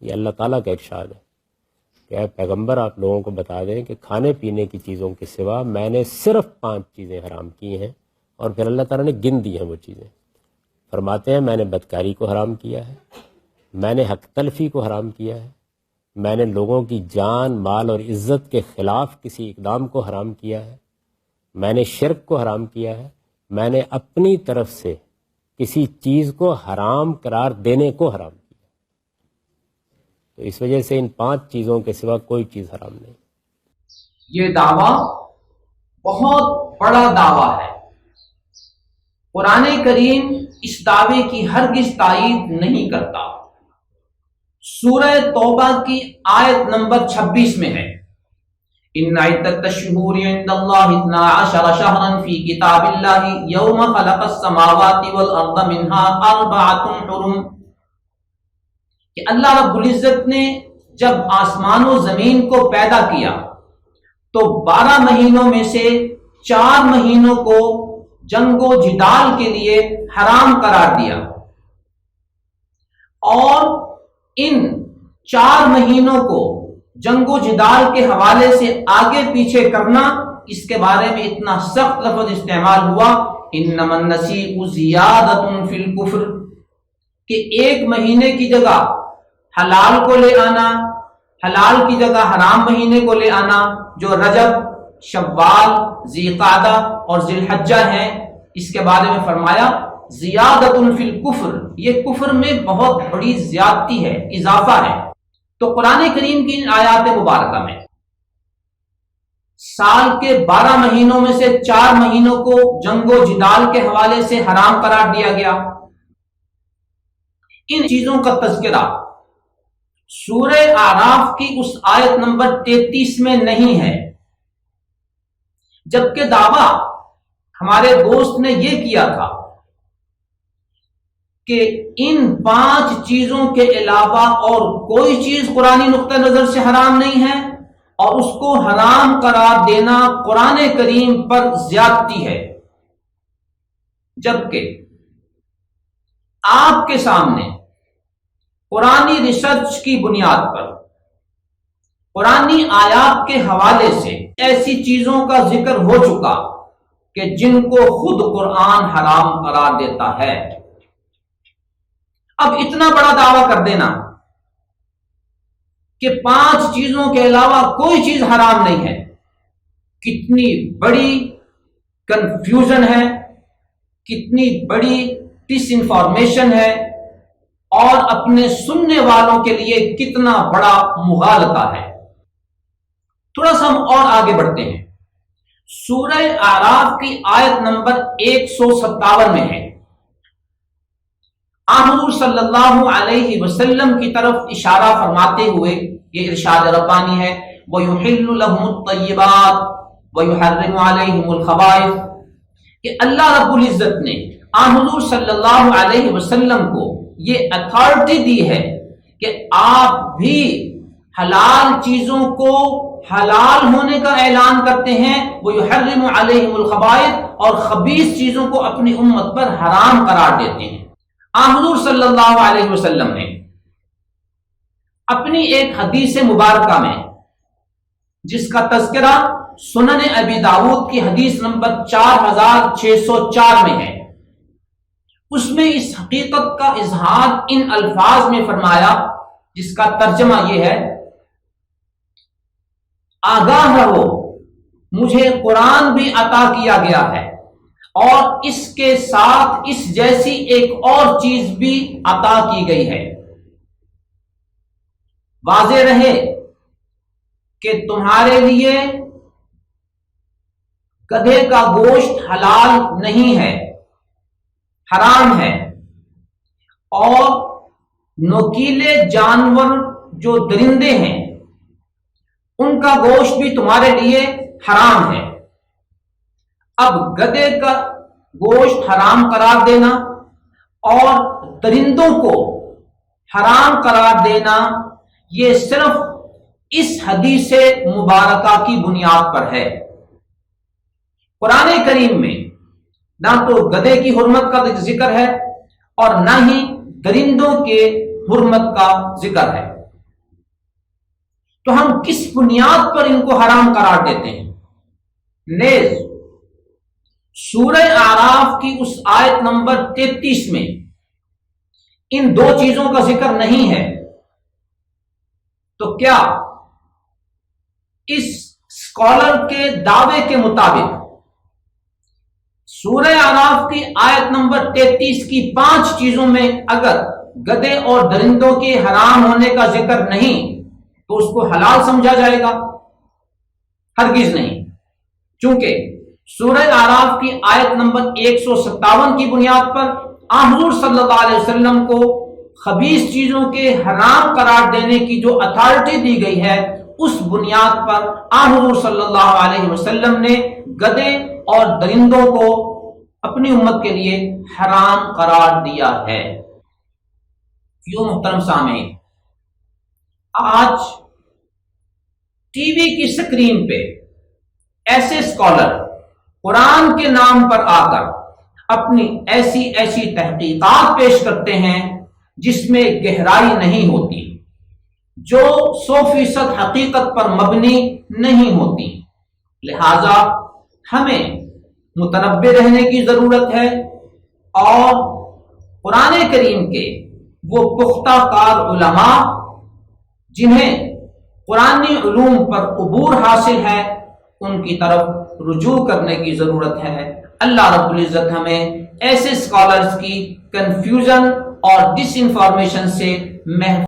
یہ اللہ تعالیٰ کا ارشاد ہے کہ اے پیغمبر آپ لوگوں کو بتا دیں کہ کھانے پینے کی چیزوں کے سوا میں نے صرف 5 چیزیں حرام کی ہیں، اور پھر اللہ تعالیٰ نے گن دی ہیں وہ چیزیں۔ فرماتے ہیں میں نے بدکاری کو حرام کیا ہے، میں نے حق تلفی کو حرام کیا ہے، میں نے لوگوں کی جان مال اور عزت کے خلاف کسی اقدام کو حرام کیا ہے، میں نے شرک کو حرام کیا ہے، میں نے اپنی طرف سے کسی چیز کو حرام قرار دینے کو حرام کیا۔ تو اس وجہ سے ان 5 چیزوں کے سوا کوئی چیز حرام نہیں۔ یہ دعویٰ بہت بڑا دعویٰ ہے۔ قرآن کریم اس دعوے کی ہرگز تائید نہیں کرتا۔ سورہ توبہ کی آیت نمبر 26 میں ہے ان عدت الشہور عند اللہ 12 شہرا فی کتاب اللہ یوم خلق السماوات والارض منها 4 حرم، کہ اللہ رب العزت نے جب آسمان و زمین کو پیدا کیا تو 12 مہینوں میں سے 4 مہینوں کو جنگ و جدال کے لیے حرام قرار دیا، اور ان 4 مہینوں کو جنگ و جدال کے حوالے سے آگے پیچھے کرنا، اس کے بارے میں اتنا سخت لفظ استعمال ہوا انما النسیء زیادۃ فی الکفر، کہ 1 مہینے کی جگہ حلال کو لے آنا، حلال کی جگہ حرام مہینے کو لے آنا، جو رجب، شوال، ذی قعدہ اور ذی الحجہ ہیں، اس کے بارے میں فرمایا زیادۃ فی الکفر، یہ کفر میں بہت بڑی زیادتی ہے، اضافہ ہے۔ تو قرآن کریم کی ان آیات مبارکہ میں سال کے 12 مہینوں میں سے 4 مہینوں کو جنگ و جدال کے حوالے سے حرام قرار دیا گیا۔ ان چیزوں کا تذکرہ سورہ اعراف کی اس آیت نمبر 33 میں نہیں ہے، جبکہ دعویٰ ہمارے دوست نے یہ کیا تھا کہ ان 5 چیزوں کے علاوہ اور کوئی چیز قرآنی نقطہ نظر سے حرام نہیں ہے، اور اس کو حرام قرار دینا قرآن کریم پر زیادتی ہے، جبکہ آپ کے سامنے قرآنی ریسرچ کی بنیاد پر قرآنی آیات کے حوالے سے ایسی چیزوں کا ذکر ہو چکا کہ جن کو خود قرآن حرام قرار دیتا ہے۔ اب اتنا بڑا دعویٰ کر دینا کہ 5 چیزوں کے علاوہ کوئی چیز حرام نہیں ہے، کتنی بڑی کنفیوژن ہے، کتنی بڑی ڈس انفارمیشن ہے، اور اپنے سننے والوں کے لیے کتنا بڑا مغالطہ ہے۔ تھوڑا سا ہم اور آگے بڑھتے ہیں۔ سورہ اعراف کی آیت نمبر 157 میں ہے، حضور صلی اللہ علیہ وسلم کی طرف اشارہ فرماتے ہوئے یہ ارشاد ربانی ہے وَيُحِلُّ لَهُمُ الطَّيِّبَاتِ وَيُحَرِّمُ عَلَيْهِمُ الْخَبَائِثَ، کہ اللہ رب العزت نے حضور صلی اللہ علیہ وسلم کو یہ اتھارٹی دی ہے کہ آپ بھی حلال چیزوں کو حلال ہونے کا اعلان کرتے ہیں، وَيُحَرِّمُ عَلَيْهِمُ الْخَبَائِثَ، اور خبیث چیزوں کو اپنی امت پر حرام قرار دیتے ہیں۔ حضور صلی اللہ علیہ وسلم نے اپنی ایک حدیث مبارکہ میں، جس کا تذکرہ سنن ابی داؤد کی حدیث نمبر 4604 میں ہے، اس میں اس حقیقت کا اظہار ان الفاظ میں فرمایا جس کا ترجمہ یہ ہے، آگاہ رہو مجھے قرآن بھی عطا کیا گیا ہے، اور اس کے ساتھ اس جیسی ایک اور چیز بھی عطا کی گئی ہے۔ واضح رہے کہ تمہارے لیے گدھے کا گوشت حلال نہیں ہے، حرام ہے، اور نوکیلے جانور جو درندے ہیں ان کا گوشت بھی تمہارے لیے حرام ہے۔ اب گدھے کا گوشت حرام قرار دینا اور درندوں کو حرام قرار دینا، یہ صرف اس حدیث مبارکہ کی بنیاد پر ہے۔ قرآن کریم میں نہ تو گدھے کی حرمت کا ذکر ہے اور نہ ہی درندوں کے حرمت کا ذکر ہے۔ تو ہم کس بنیاد پر ان کو حرام قرار دیتے ہیں؟ نیز سورہ اعراف کی اس آیت نمبر 33 میں ان دو چیزوں کا ذکر نہیں ہے، تو کیا اس اسکالر کے دعوے کے مطابق سورہ اعراف کی آیت نمبر 33 کی 5 چیزوں میں اگر گدھے اور درندوں کے حرام ہونے کا ذکر نہیں تو اس کو حلال سمجھا جائے گا؟ ہرگز نہیں، چونکہ سورہ اعراف کی آیت نمبر 157 کی بنیاد پر حضور صلی اللہ علیہ وسلم کو خبیث چیزوں کے حرام قرار دینے کی جو اتھارٹی دی گئی ہے، اس بنیاد پر حضور صلی اللہ علیہ وسلم نے گدھے اور درندوں کو اپنی امت کے لیے حرام قرار دیا ہے۔ کیوں محترم سامعین، آج ٹی وی کی سکرین پہ ایسے اسکالر قرآن کے نام پر آ کر اپنی ایسی تحقیقات پیش کرتے ہیں جس میں گہرائی نہیں ہوتی، جو 100% حقیقت پر مبنی نہیں ہوتی۔ لہذا ہمیں متنبہ رہنے کی ضرورت ہے اور قرآن کریم کے وہ پختہ کار علماء جنہیں قرآنی علوم پر عبور حاصل ہے، ان کی طرف رجوع کرنے کی ضرورت ہے۔ اللہ رب العزت ہمیں ایسے اسکالرز کی کنفیوژن اور ڈس انفارمیشن سے محفوظ